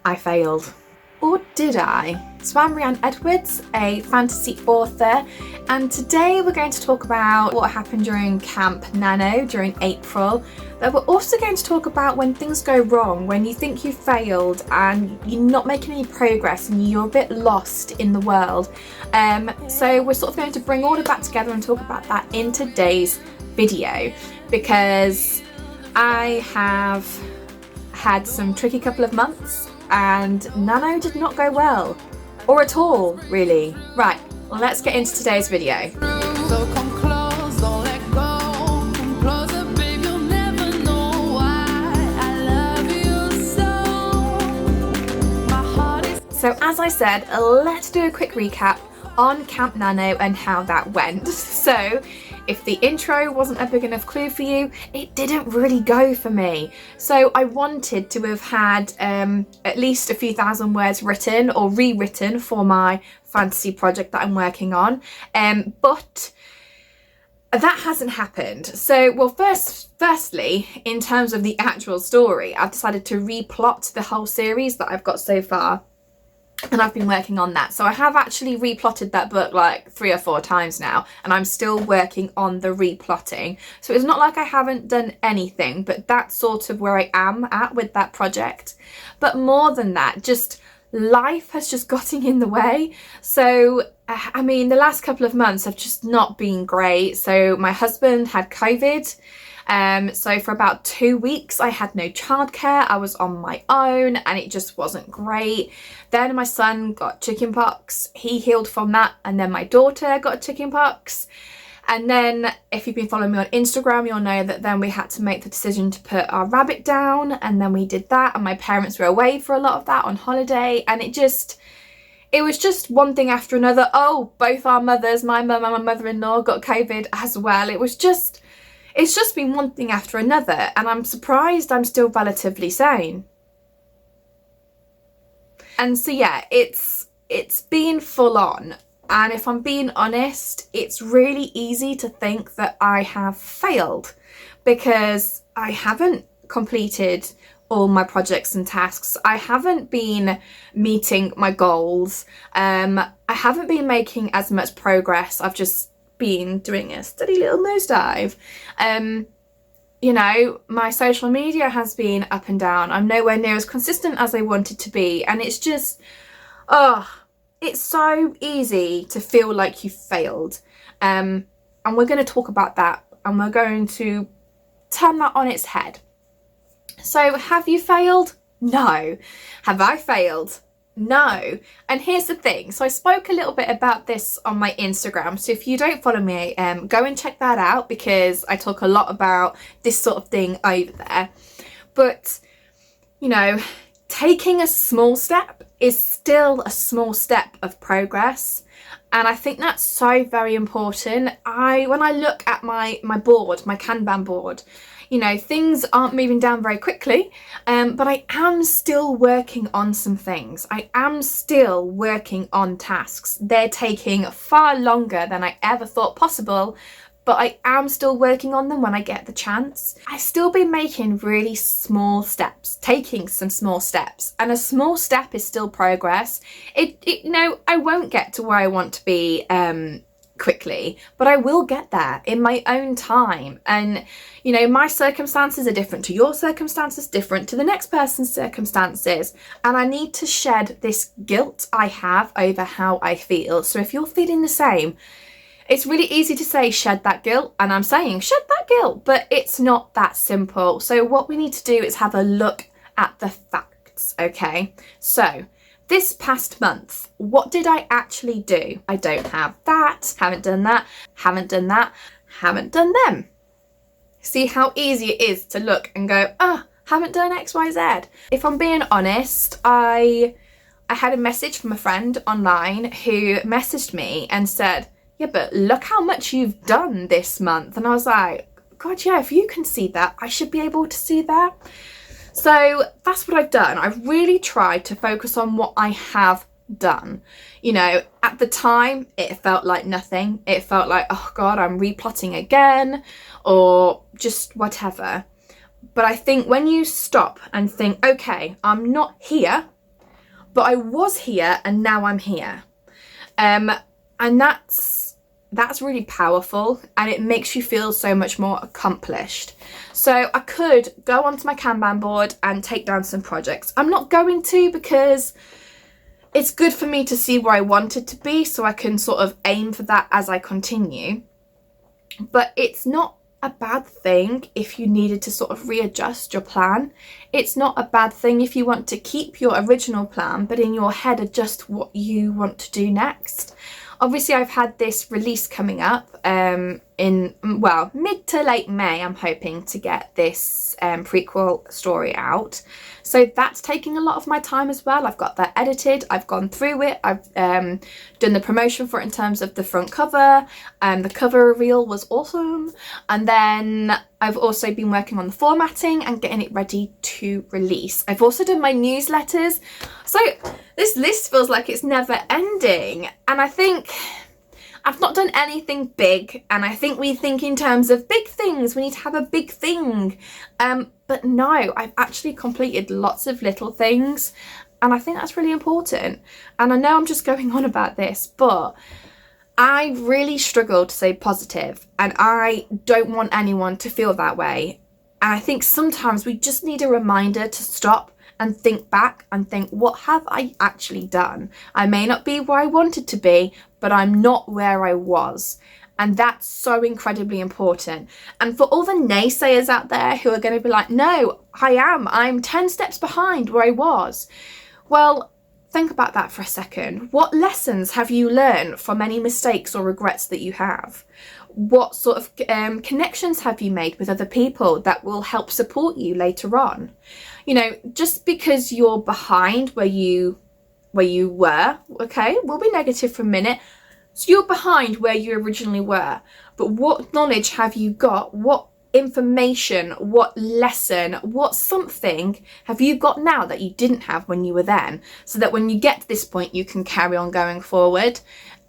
I failed. Or did I? So I'm Rhiannon Edwards, a fantasy author, and today we're going to talk about what happened during Camp Nano during April. But we're also going to talk about when things go wrong, when you think you failed and you're not making any progress and you're a bit lost in the world. So we're sort of going to bring all of that together and talk about that in today's video, because I have had some tricky couple of months and Nano did not go well, or at all, really. Right, let's get into today's video. So come close, don't let go. Come closer, babe, you'll never know why I love you so. My heart is... So as I said, let's do a quick recap on Camp Nano and how that went. So if the intro wasn't a big enough clue for you, it didn't really go for me. So I wanted to have had at least a few thousand words written or rewritten for my fantasy project that I'm working on, but that hasn't happened. So, well, firstly, in terms of the actual story, I've decided to replot the whole series that I've got so far. And I've been working on that. So I have actually replotted that book like 3 or 4 times now, and I'm still working on the replotting. So it's not like I haven't done anything, but that's sort of where I am at with that project. But more than that, just life has just gotten in the way. So, I mean, the last couple of months have just not been great. So my husband had COVID. So for about 2 weeks I had no childcare. I was on my own and it just wasn't great. Then my son got chickenpox. He healed from that, and then my daughter got chickenpox. And then if you've been following me on Instagram, you'll know that then we had to make the decision to put our rabbit down, and then we did that, and my parents were away for a lot of that on holiday, and it was just one thing after another. Oh, both our mothers, my mum and my mother-in-law, got COVID as well. It's just been one thing after another, and I'm surprised I'm still relatively sane. And so yeah, it's been full on. And if I'm being honest, it's really easy to think that I have failed, because I haven't completed all my projects and tasks. I haven't been meeting my goals. I haven't been making as much progress. I've just been doing a steady little nosedive. You know, my social media has been up and down. I'm nowhere near as consistent as I wanted to be, and it's just, it's so easy to feel like you failed. And we're going to talk about that, and we're going to turn that on its head. So have you failed? No. Have I failed? No. And here's the thing. So I spoke a little bit about this on my Instagram. So if you don't follow me, go and check that out, because I talk a lot about this sort of thing over there. But, you know, taking a small step is still a small step of progress. And I think that's so very important. When I look at my board, my Kanban board, you know, things aren't moving down very quickly, but I am still working on some things. I am still working on tasks. They're taking far longer than I ever thought possible, but I am still working on them when I get the chance. I've still been making really small steps, taking some small steps, and a small step is still progress. You know, I won't get to where I want to be quickly, but I will get there in my own time. And you know, my circumstances are different to your circumstances, different to the next person's circumstances, and I need to shed this guilt I have over how I feel. So if you're feeling the same, it's really easy to say shed that guilt, and I'm saying shed that guilt, but it's not that simple. So what we need to do is have a look at the facts, okay? So this past month, what did I actually do? I don't have that, haven't done that, haven't done that, haven't done them. See how easy it is to look and go, haven't done X, Y, Z. If I'm being honest, I had a message from a friend online who messaged me and said, yeah, but look how much you've done this month. And I was like, God, yeah, if you can see that, I should be able to see that. So that's what I've done. I've really tried to focus on what I have done. You know, at the time, it felt like nothing. It felt like, oh God, I'm replotting again, or just whatever. But I think when you stop and think, okay, I'm not here, but I was here and now I'm here. And that's really powerful, and it makes you feel so much more accomplished. So I could go onto my Kanban board and take down some projects. I'm not going to, because it's good for me to see where I want it to be, so I can sort of aim for that as I continue. But it's not a bad thing if you needed to sort of readjust your plan. It's not a bad thing if you want to keep your original plan, but in your head adjust what you want to do next. Obviously, I've had this release coming up in, well, mid to late May. I'm hoping to get this prequel story out. So that's taking a lot of my time as well. I've got that edited. I've gone through it. I've done the promotion for it in terms of the front cover. The cover reveal was awesome. And then I've also been working on the formatting and getting it ready to release. I've also done my newsletters. So this list feels like it's never ending. And I think I've not done anything big, and I think we think in terms of big things. We need to have a big thing. But no, I've actually completed lots of little things, and I think that's really important. And I know I'm just going on about this, but I really struggle to stay positive, and I don't want anyone to feel that way. And I think sometimes we just need a reminder to stop and think back and think, what have I actually done? I may not be where I wanted to be, but I'm not where I was. And that's so incredibly important. And for all the naysayers out there who are going to be like, no, I'm 10 steps behind where I was. Well, think about that for a second. What lessons have you learned from any mistakes or regrets that you have? What sort of connections have you made with other people that will help support you later on? You know, just because you're behind where you were, okay, we'll be negative for a minute. So you're behind where you originally were, but what knowledge have you got? What information, what lesson, what something have you got now that you didn't have when you were then, so that when you get to this point, you can carry on going forward?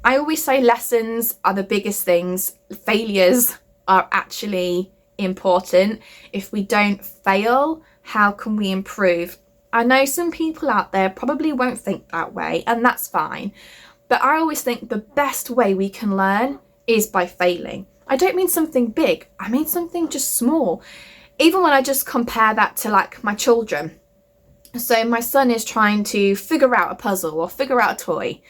I always say lessons are the biggest things. Failures are actually important. If we don't fail, how can we improve? I know some people out there probably won't think that way, and that's fine. But I always think the best way we can learn is by failing. I don't mean something big, I mean something just small. Even when I just compare that to like my children. So my son is trying to figure out a puzzle or figure out a toy.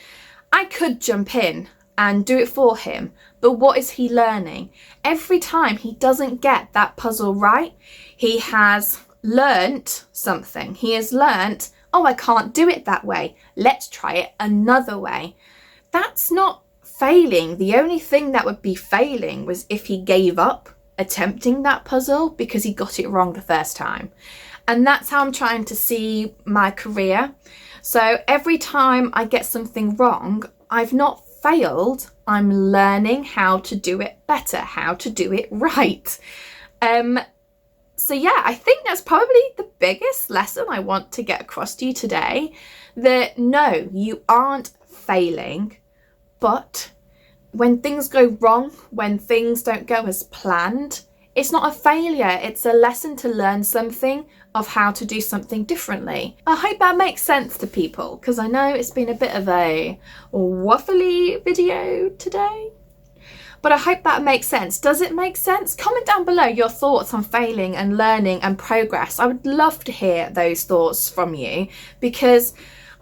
I could jump in and do it for him, but what is he learning? Every time he doesn't get that puzzle right, he has learnt something. He has learnt, oh, I can't do it that way. Let's try it another way. That's not failing. The only thing that would be failing was if he gave up attempting that puzzle because he got it wrong the first time. And that's how I'm trying to see my career. So every time I get something wrong, I've not failed. I'm learning how to do it better, how to do it right. So yeah, I think that's probably the biggest lesson I want to get across to you today. That no, you aren't failing, but when things go wrong, when things don't go as planned, it's not a failure, it's a lesson to learn something of how to do something differently. I hope that makes sense to people, because I know it's been a bit of a waffly video today. But I hope that makes sense. Does it make sense? Comment down below your thoughts on failing and learning and progress. I would love to hear those thoughts from you, because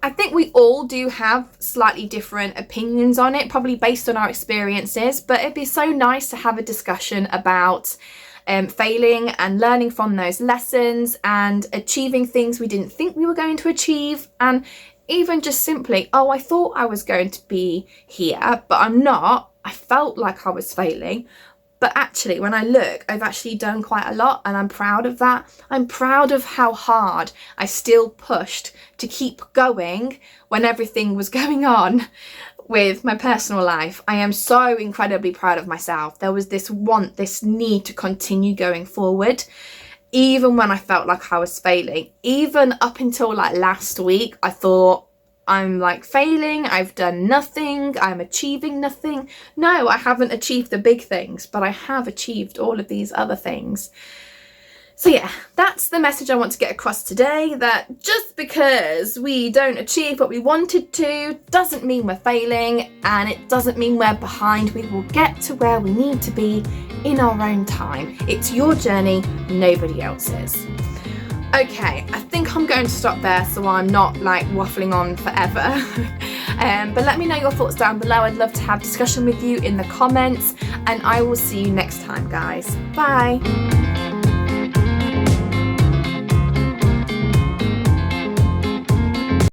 I think we all do have slightly different opinions on it, probably based on our experiences, but it'd be so nice to have a discussion about failing and learning from those lessons and achieving things we didn't think we were going to achieve, and even just simply, oh, I thought I was going to be here, but I'm not. I felt like I was failing, but actually when I look, I've actually done quite a lot, and I'm proud of that. I'm proud of how hard I still pushed to keep going when everything was going on with my personal life. I am so incredibly proud of myself. There was this need to continue going forward, even when I felt like I was failing. Even up until like last week, I thought, I'm like failing, I've done nothing, I'm achieving nothing. No, I haven't achieved the big things, but I have achieved all of these other things. So yeah, that's the message I want to get across today, that just because we don't achieve what we wanted to doesn't mean we're failing, and it doesn't mean we're behind. We will get to where we need to be in our own time. It's your journey, nobody else's. Okay, I think I'm going to stop there so I'm not like waffling on forever. But let me know your thoughts down below. I'd love to have discussion with you in the comments, and I will see you next time, guys. Bye.